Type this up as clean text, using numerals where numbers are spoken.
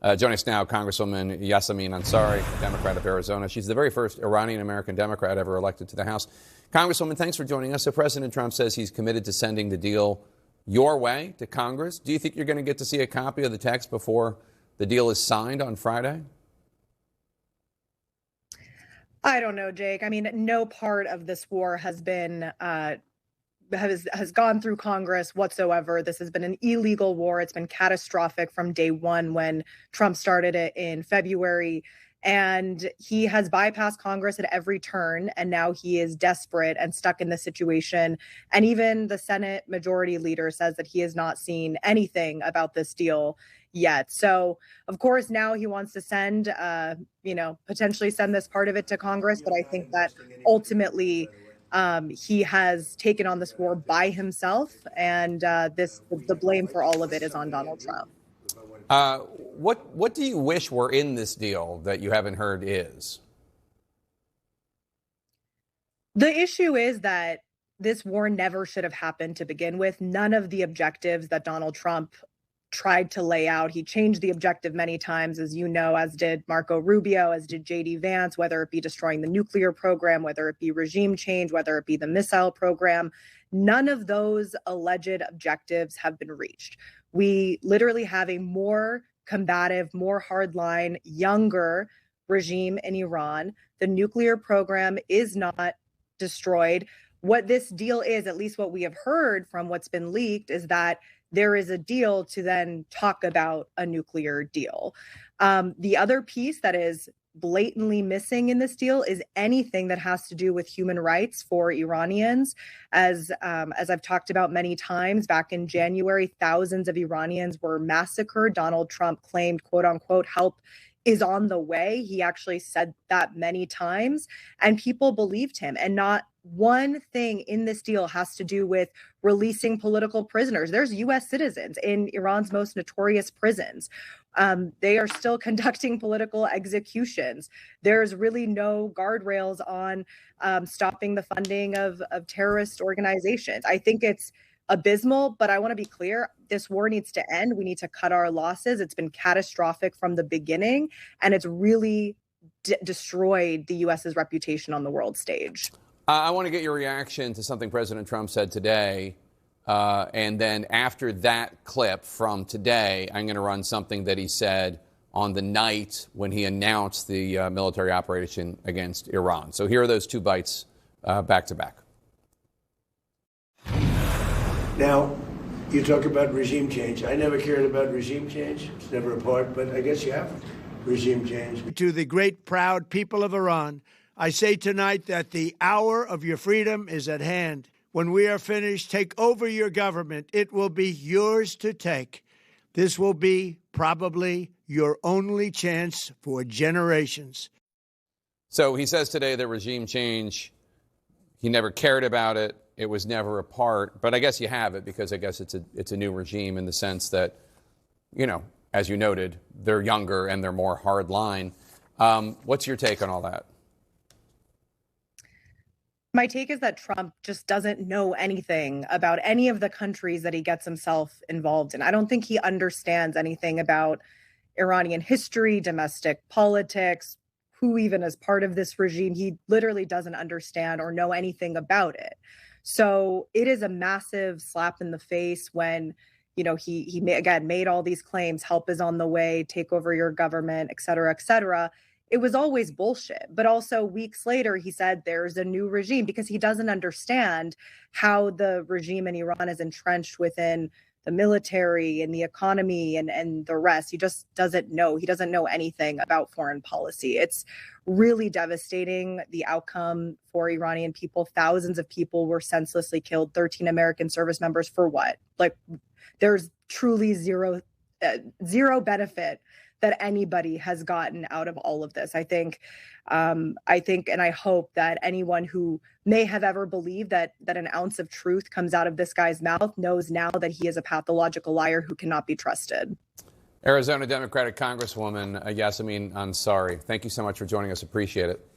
Joining us now, Congresswoman Yasamin Ansari, Democrat of Arizona. She's the very first Iranian-American Democrat ever elected to the House. Congresswoman, thanks for joining us. So President Trump says he's committed to sending the deal your way to Congress. Do you think you're going to get to see a copy of the text before the deal is signed on Friday? I don't know, Jake. I mean, no part of this war has been has gone through Congress whatsoever. This has been an illegal war. It's been catastrophic from day one when Trump started it in February. And he has bypassed Congress at every turn. And now he is desperate and stuck in this situation. And even the Senate majority leader says that he has not seen anything about this deal yet. So, of course, now he wants to send, potentially send this part of it to Congress. But I think that ultimately he has taken on this war by himself. And the blame for all of it is on Donald Trump. What do you wish were in this deal that you haven't heard is? The issue is that this war never should have happened to begin with. None of the objectives that Donald Trump tried to lay out. He changed the objective many times, as you know, as did Marco Rubio, as did J.D. Vance, whether it be destroying the nuclear program, whether it be regime change, whether it be the missile program. None of those alleged objectives have been reached. We literally have a more combative, more hardline, younger regime in Iran. The nuclear program is not destroyed. What this deal is, at least what we have heard from what's been leaked, is that there is a deal to then talk about a nuclear deal. The other piece that is blatantly missing in this deal is anything that has to do with human rights for Iranians. As I've talked about many times, back in January, thousands of Iranians were massacred. Donald Trump claimed, quote unquote, help is on the way. He actually said that many times, and people believed him. And not one thing in this deal has to do with releasing political prisoners. There's U.S. citizens in Iran's most notorious prisons. They are still conducting political executions. There's really no guardrails on stopping the funding of terrorist organizations. I think it's abysmal, but I want to be clear. This war needs to end. We need to cut our losses. It's been catastrophic from the beginning, and it's really destroyed the U.S.'s reputation on the world stage. I want to get your reaction to something President Trump said today. And then after that clip from today, I'm going to run something that he said on the night when he announced the military operation against Iran. So here are those two bites back to back. Now, you talk about regime change. I never cared about regime change. It's never a part, but I guess you have regime change. To the great, proud people of Iran, I say tonight that the hour of your freedom is at hand. When we are finished, take over your government. It will be yours to take. This will be probably your only chance for generations. So he says today that regime change, he never cared about it. It was never a part. But I guess you have it because I guess it's a new regime in the sense that, as you noted, they're younger and they're more hardline. What's your take on all that? My take is that Trump just doesn't know anything about any of the countries that he gets himself involved in. I don't think he understands anything about Iranian history, domestic politics, who even is part of this regime. He literally doesn't understand or know anything about it. So it is a massive slap in the face when, he made all these claims, help is on the way, take over your government, et cetera, et cetera. It was always bullshit. But also weeks later, he said there's a new regime because he doesn't understand how the regime in Iran is entrenched within the military and the economy and the rest. He just doesn't know. He doesn't know anything about foreign policy. It's really devastating, the outcome for Iranian people. Thousands of people were senselessly killed, 13 American service members for what? Like, there's truly zero benefit that anybody has gotten out of all of this. I think, and I hope that anyone who may have ever believed that an ounce of truth comes out of this guy's mouth knows now that he is a pathological liar who cannot be trusted. Arizona Democratic Congresswoman Yasamin Ansari, thank you so much for joining us. Appreciate it.